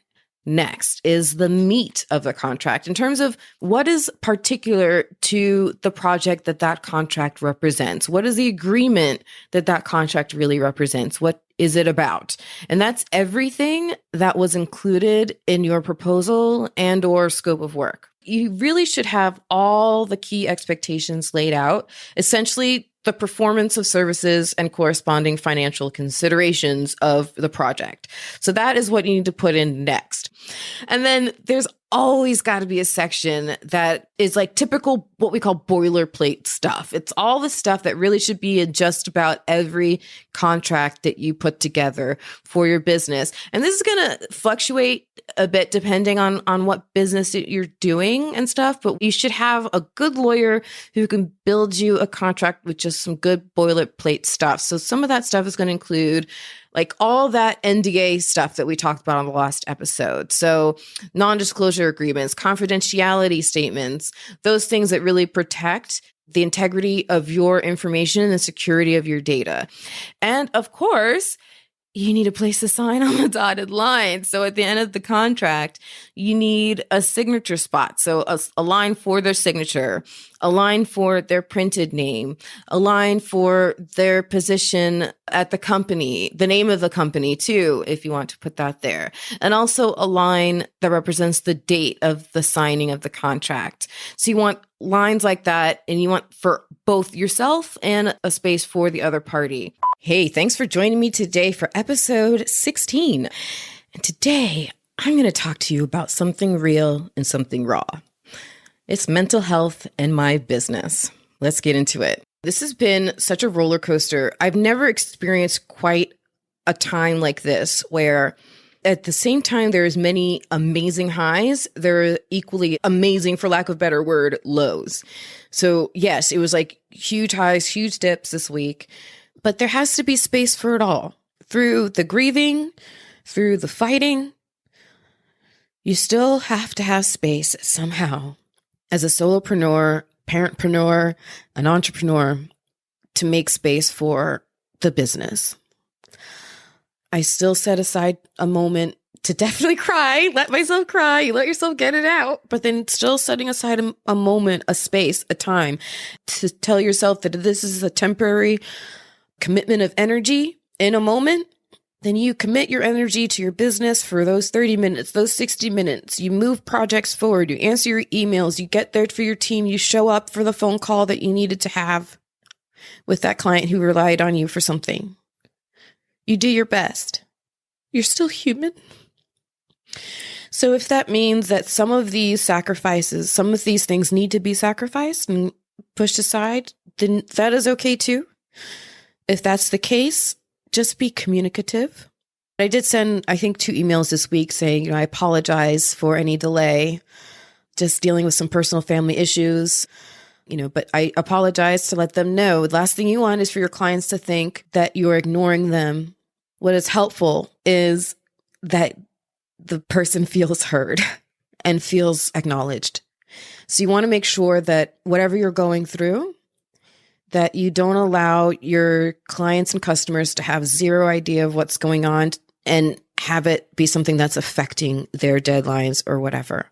next is the meat of the contract in terms of what is particular to the project that contract represents. What is the agreement that contract really represents? What is it about? And that's everything that was included in your proposal and or scope of work. You really should have all the key expectations laid out, essentially the performance of services and corresponding financial considerations of the project. So that is what you need to put in next. And then there's always got to be a section that is like typical, what we call boilerplate stuff. It's all the stuff that really should be in just about every contract that you put together for your business. And this is going to fluctuate a bit depending on what business you're doing and stuff, but you should have a good lawyer who can build you a contract with just some good boilerplate stuff. So some of that stuff is going to include like all that NDA stuff that we talked about on the last episode. So non-disclosure agreements, confidentiality statements, those things that really protect the integrity of your information and the security of your data. And of course, you need a place to sign on the dotted line. So at the end of the contract, you need a signature spot. So a line for their signature, a line for their printed name, a line for their position at the company, the name of the company too, if you want to put that there. And also a line that represents the date of the signing of the contract. So you want lines like that, and you want for both yourself and a space for the other party. Hey, thanks for joining me today for episode 16. And today, I'm going to talk to you about something real and something raw. It's mental health and my business. Let's get into it. This has been such a roller coaster. I've never experienced quite a time like this where at the same time there's many amazing highs, there are equally amazing, for lack of a better word, lows. So yes, it was like huge highs, huge dips this week, but there has to be space for it all. Through the grieving, through the fighting, you still have to have space somehow as a solopreneur, parentpreneur, an entrepreneur to make space for the business. I still set aside a moment to definitely cry, let myself cry, you let yourself get it out, but then still setting aside a moment, a space, a time to tell yourself that this is a temporary commitment of energy in a moment. Then you commit your energy to your business for those 30 minutes, those 60 minutes. You move projects forward. You answer your emails. You get there for your team. You show up for the phone call that you needed to have with that client who relied on you for something. You do your best. You're still human. So if that means that some of these sacrifices, some of these things need to be sacrificed and pushed aside, then that is okay too. If that's the case, just be communicative. I did send, I think, 2 emails this week saying, I apologize for any delay, just dealing with some personal family issues, but I apologize to let them know. The last thing you want is for your clients to think that you're ignoring them. What is helpful is that the person feels heard and feels acknowledged. So you want to make sure that whatever you're going through, that you don't allow your clients and customers to have zero idea of what's going on and have it be something that's affecting their deadlines or whatever.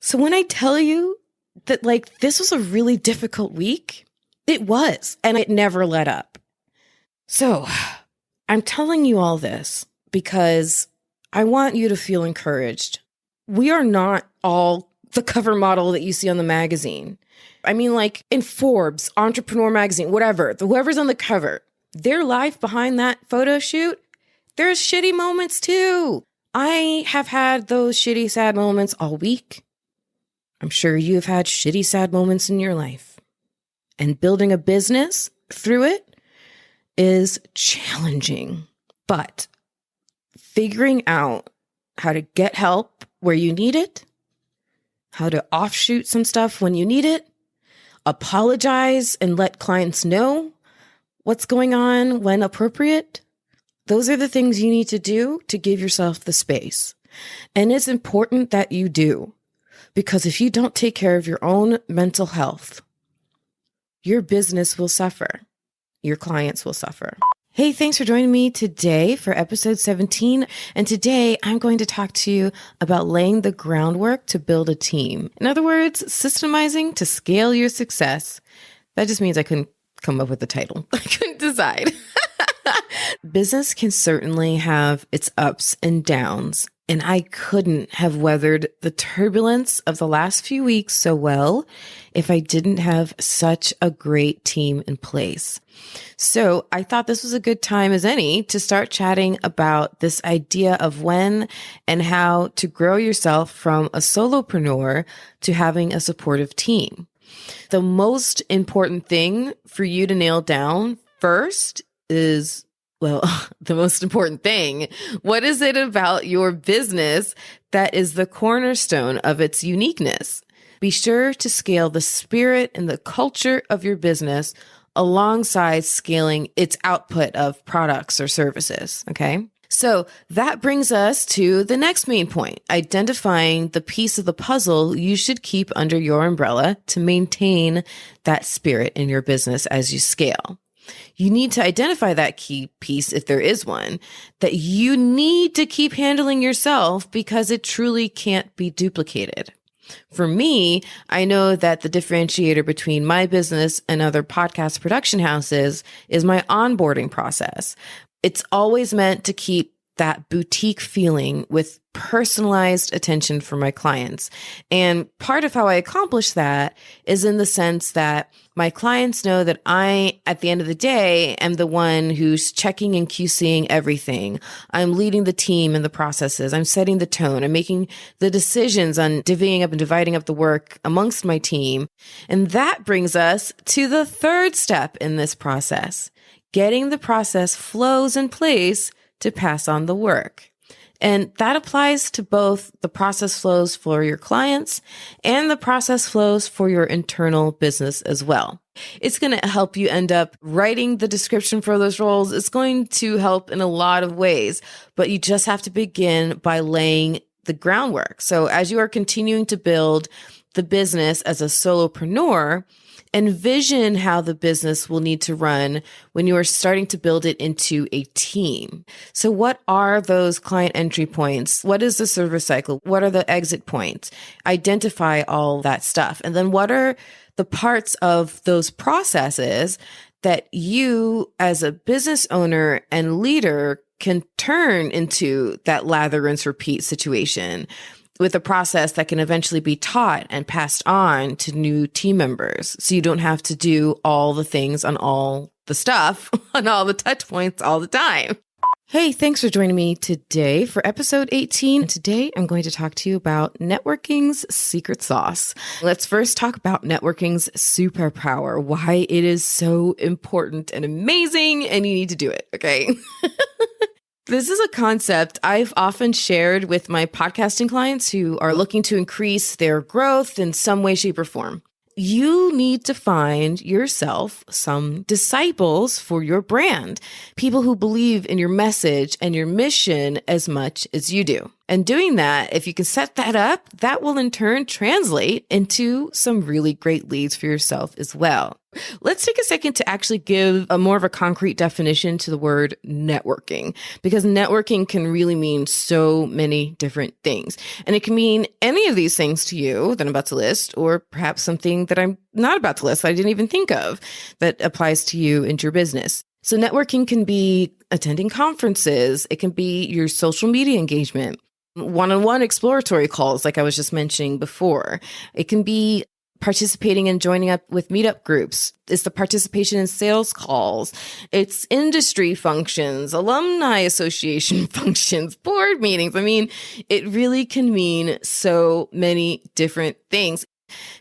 So when I tell you that this was a really difficult week, it was, and it never let up. So I'm telling you all this because I want you to feel encouraged. We are not all the cover model that you see on the magazine. I mean, in Forbes, Entrepreneur Magazine, whatever, whoever's on the cover, their life behind that photo shoot, there's shitty moments too. I have had those shitty, sad moments all week. I'm sure you've had shitty, sad moments in your life. And building a business through it is challenging. But figuring out how to get help where you need it, how to offshoot some stuff when you need it, apologize and let clients know what's going on when appropriate. Those are the things you need to do to give yourself the space. And it's important that you do, because if you don't take care of your own mental health, your business will suffer. Your clients will suffer. Hey, thanks for joining me today for episode 17. And today I'm going to talk to you about laying the groundwork to build a team. In other words, systemizing to scale your success. That just means I couldn't come up with the title. I couldn't decide. Business can certainly have its ups and downs, and I couldn't have weathered the turbulence of the last few weeks so well if I didn't have such a great team in place. So I thought this was a good time as any to start chatting about this idea of when and how to grow yourself from a solopreneur to having a supportive team. The most important thing for you to nail down first is, the most important thing. What is it about your business that is the cornerstone of its uniqueness? Be sure to scale the spirit and the culture of your business alongside scaling its output of products or services. Okay. So that brings us to the next main point, identifying the piece of the puzzle you should keep under your umbrella to maintain that spirit in your business as you scale. You need to identify that key piece, if there is one, that you need to keep handling yourself because it truly can't be duplicated. For me, I know that the differentiator between my business and other podcast production houses is my onboarding process. It's always meant to keep that boutique feeling with personalized attention for my clients. And part of how I accomplish that is in the sense that my clients know that I, at the end of the day, am the one who's checking and QCing everything. I'm leading the team and the processes. I'm setting the tone. I'm making the decisions on divvying up and dividing up the work amongst my team. And that brings us to the third step in this process, getting the process flows in place to pass on the work. And that applies to both the process flows for your clients and the process flows for your internal business as well. It's going to help you end up writing the description for those roles. It's going to help in a lot of ways, but you just have to begin by laying the groundwork. So as you are continuing to build the business as a solopreneur, envision how the business will need to run when you are starting to build it into a team. So what are those client entry points? What is the service cycle? What are the exit points? Identify all that stuff. And then what are the parts of those processes that you as a business owner and leader can turn into that lather, rinse, repeat situation with a process that can eventually be taught and passed on to new team members. So you don't have to do all the things on all the stuff, on all the touch points all the time. Hey, thanks for joining me today for episode 18. And today I'm going to talk to you about networking's secret sauce. Let's first talk about networking's superpower, why it is so important and amazing, and you need to do it, okay? This is a concept I've often shared with my podcasting clients who are looking to increase their growth in some way, shape, or form. You need to find yourself some disciples for your brand, people who believe in your message and your mission as much as you do. And doing that, if you can set that up, that will in turn translate into some really great leads for yourself as well. Let's take a second to actually give a more of a concrete definition to the word networking, because networking can really mean so many different things. And it can mean any of these things to you that I'm about to list, or perhaps something that I'm not about to list that I didn't even think of that applies to you and your business. So networking can be attending conferences. It can be your social media engagement, one-on-one exploratory calls, like I was just mentioning before. It can be participating and joining up with meetup groups. It's the participation in sales calls. It's industry functions, alumni association functions, board meetings. I mean, it really can mean so many different things.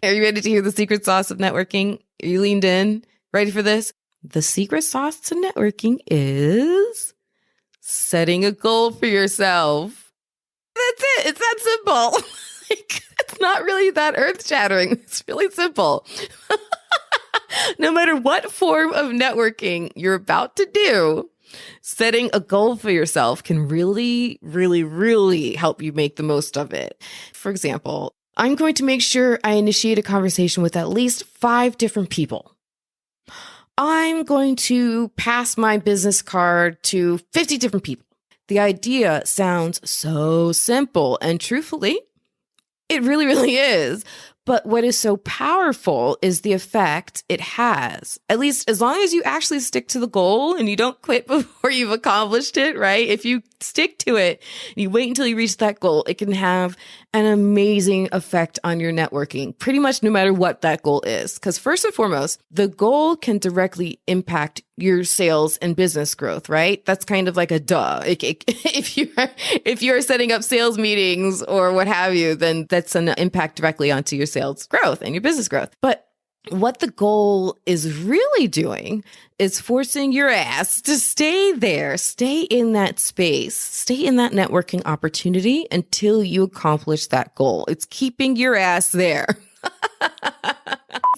Are you ready to hear the secret sauce of networking? Are you leaned in? Ready for this? The secret sauce to networking is setting a goal for yourself. That's it. It's that simple. It's not really that earth-shattering. It's really simple. No matter what form of networking you're about to do, setting a goal for yourself can really, really, really help you make the most of it. For example, I'm going to make sure I initiate a conversation with at least 5 different people. I'm going to pass my business card to 50 different people. The idea sounds so simple, and truthfully, it really, really is. But what is so powerful is the effect it has, at least as long as you actually stick to the goal and you don't quit before you've accomplished it, right? If you stick to it, you wait until you reach that goal, it can have an amazing effect on your networking, pretty much no matter what that goal is. Because first and foremost, the goal can directly impact your sales and business growth, right? That's kind of like a duh. If you're setting up sales meetings or what have you, then that's an impact directly onto your sales growth and your business growth. But what the goal is really doing is forcing your ass to stay there, stay in that space, stay in that networking opportunity until you accomplish that goal. It's keeping your ass there.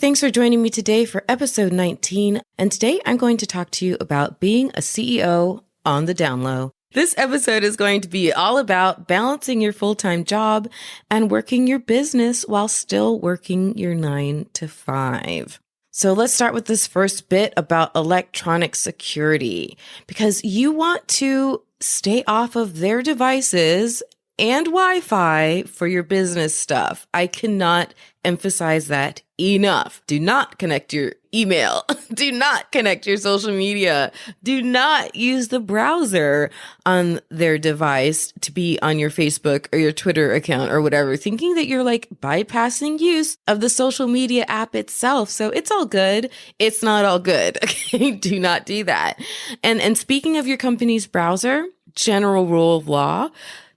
Thanks for joining me today for episode 19. And today I'm going to talk to you about being a CEO on the down low. This episode is going to be all about balancing your full-time job and working your business while still working your 9 to 5. So let's start with this first bit about electronic security, because you want to stay off of their devices and Wi-Fi for your business stuff. I cannot emphasize that enough. Do not connect your email. Do not connect your social media. Do not use the browser on their device to be on your Facebook or your Twitter account or whatever, thinking that you're like bypassing use of the social media app itself. So it's all good. It's not all good. Okay. Do not do that. And speaking of your company's browser, general rule of law,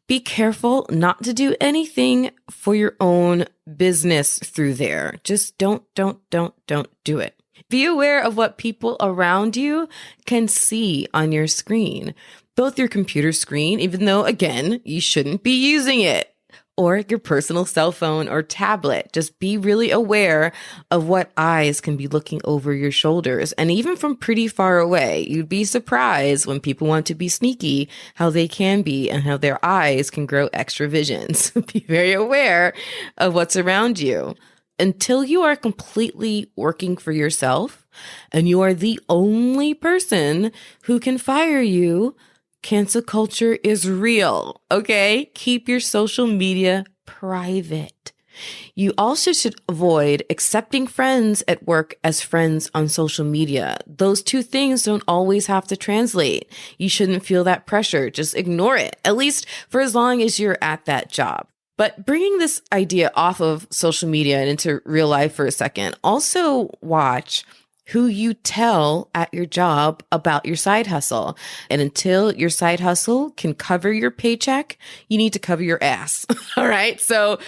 be careful not to do anything for your own business through there. Just don't do it. Be aware of what people around you can see on your screen, both your computer screen, even though, again, you shouldn't be using it, or your personal cell phone or tablet. Just be really aware of what eyes can be looking over your shoulders. And even from pretty far away, you'd be surprised when people want to be sneaky, how they can be and how their eyes can grow extra visions. Be very aware of what's around you. Until you are completely working for yourself and you are the only person who can fire you, cancel culture is real, okay? Keep your social media private. You also should avoid accepting friends at work as friends on social media. Those two things don't always have to translate. You shouldn't feel that pressure. Just ignore it, at least for as long as you're at that job. But bringing this idea off of social media and into real life for a second, also watch who you tell at your job about your side hustle. And until your side hustle can cover your paycheck, you need to cover your ass. All right. So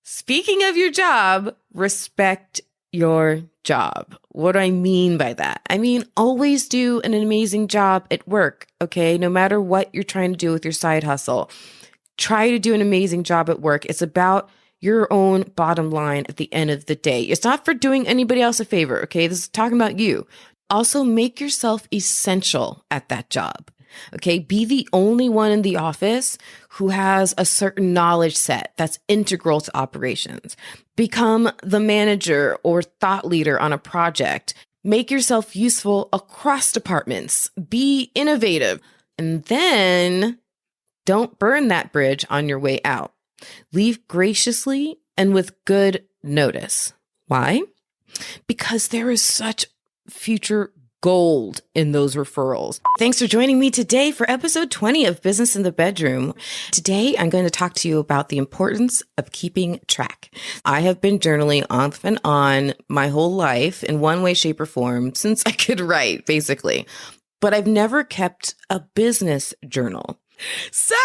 speaking of your job, respect your job. What do I mean by that? I mean, always do an amazing job at work. Okay. No matter what you're trying to do with your side hustle, try to do an amazing job at work. It's about your own bottom line at the end of the day. It's not for doing anybody else a favor, okay? This is talking about you. Also, make yourself essential at that job, okay? Be the only one in the office who has a certain knowledge set that's integral to operations. Become the manager or thought leader on a project. Make yourself useful across departments. Be innovative. And then don't burn that bridge on your way out. Leave graciously and with good notice. Why? Because there is such future gold in those referrals. Thanks for joining me today for episode 20 of Business in the Bedroom. Today, I'm going to talk to you about the importance of keeping track. I have been journaling off and on my whole life in one way, shape, or form since I could write, basically. But I've never kept a business journal. So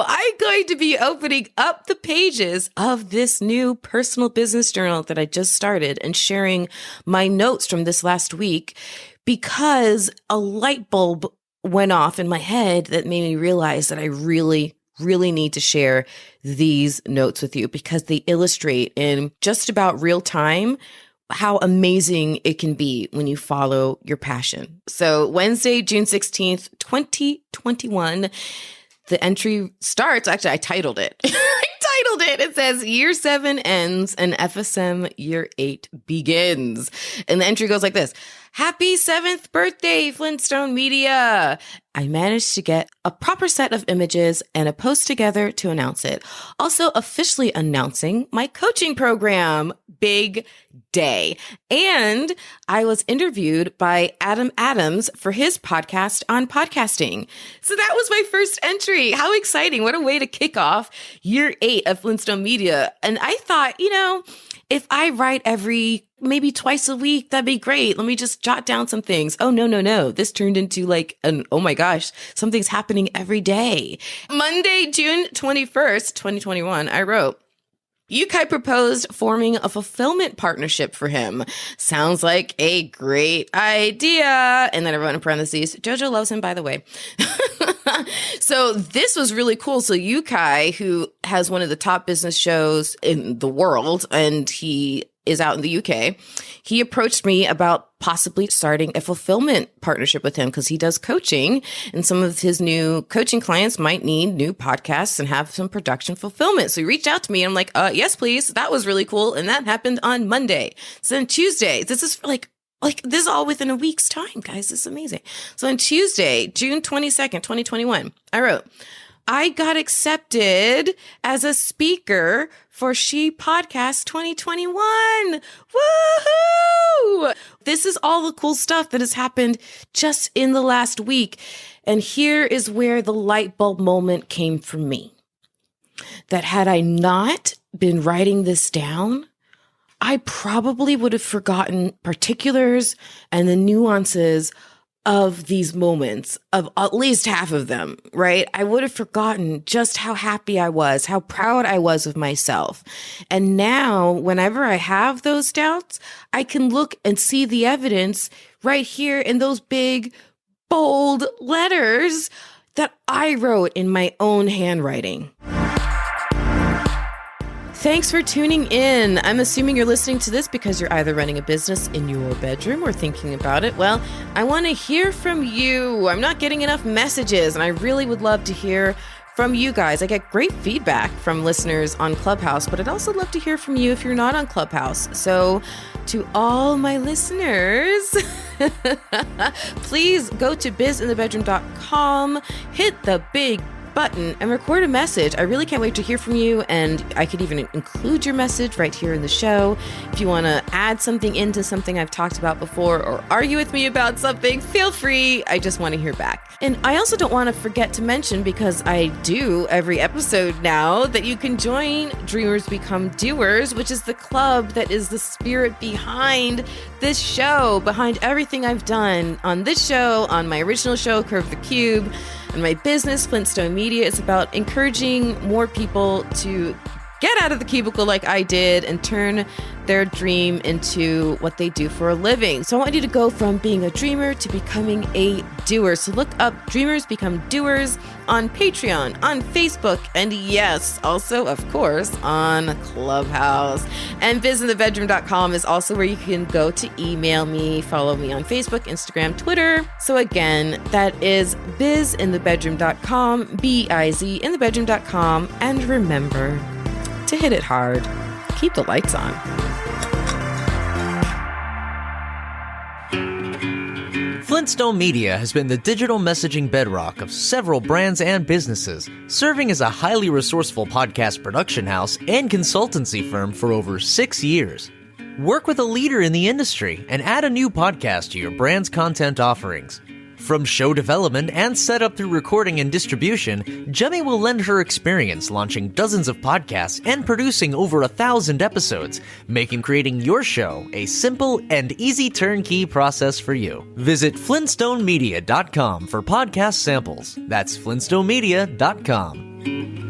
I'm going to be opening up the pages of this new personal business journal that I just started and sharing my notes from this last week because a light bulb went off in my head that made me realize that I really need to share these notes with you because they illustrate in just about real time how amazing it can be when you follow your passion. So Wednesday, June 16th, 2021, the entry starts. Actually, I titled it. It says year 7 ends and FSM year 8 begins. And the entry goes like this. Happy 7th birthday, Flintstone Media. I managed to get a proper set of images and a post together to announce it. Also officially announcing my coaching program. Big day. And I was interviewed by Adam Adams for his podcast on podcasting. So that was my first entry. How exciting. What a way to kick off year 8 of Flintstone Media. And I thought, if I write maybe twice a week, that'd be great. Let me just jot down some things. Oh, no. This turned into like oh my gosh, something's happening every day. Monday, June 21st, 2021, I wrote, Yukai proposed forming a fulfillment partnership for him. Sounds like a great idea. And then I wrote in parentheses, Jojo loves him, by the way. So this was really cool. So Yukai, who has one of the top business shows in the world, and he is out in the UK, he approached me about possibly starting a fulfillment partnership with him because he does coaching and some of his new coaching clients might need new podcasts and have some production fulfillment. So he reached out to me and I'm like, yes, please. That was really cool. And that happened on Monday. So then Tuesday, this is like this is all within a week's time, guys. This is amazing. So on Tuesday, June 22nd, 2021, I wrote, I got accepted as a speaker for She Podcast 2021. Woohoo! This is all the cool stuff that has happened just in the last week. And here is where the light bulb moment came for me. That had I not been writing this down, I probably would have forgotten particulars and the nuances of these moments, of at least half of them, right? I would have forgotten just how happy I was, how proud I was of myself. And now, whenever I have those doubts, I can look and see the evidence right here in those big, bold letters that I wrote in my own handwriting. Thanks for tuning in. I'm assuming you're listening to this because you're either running a business in your bedroom or thinking about it. Well, I want to hear from you. I'm not getting enough messages, and I really would love to hear from you guys. I get great feedback from listeners on Clubhouse, but I'd also love to hear from you if you're not on Clubhouse. So to all my listeners, please go to bizinthebedroom.com, hit the big button and record a message. I really can't wait to hear from you, and I could even include your message right here in the show. If you want to add something into something I've talked about before or argue with me about something, feel free. I just want to hear back. And I also don't want to forget to mention, because I do every episode now, that you can join Dreamers Become Doers, which is the club that is the spirit behind this show, behind everything I've done on this show, on my original show, Curve the Cube, and my business, Flintstone Media. Is about encouraging more people to get out of the cubicle like I did and turn their dream into what they do for a living. So I want you to go from being a dreamer to becoming a doer. So look up Dreamers Become Doers on Patreon, on Facebook, and yes, also, of course, on Clubhouse. And bizinthebedroom.com is also where you can go to email me, follow me on Facebook, Instagram, Twitter. So again, that is bizinthebedroom.com, BIZ-in-the-bedroom.com. And remember to hit it hard. Keep the lights on.
Flintstone Media has been the digital messaging bedrock of several brands and businesses, serving as a highly resourceful podcast production house and consultancy firm for over 6 years. Work with a leader in the industry and add a new podcast to your brand's content offerings. From show development and setup through recording and distribution, Jemmy will lend her experience launching dozens of podcasts and producing over 1,000 episodes, making creating your show a simple and easy turnkey process for you. Visit flintstonemedia.com for podcast samples. That's flintstonemedia.com.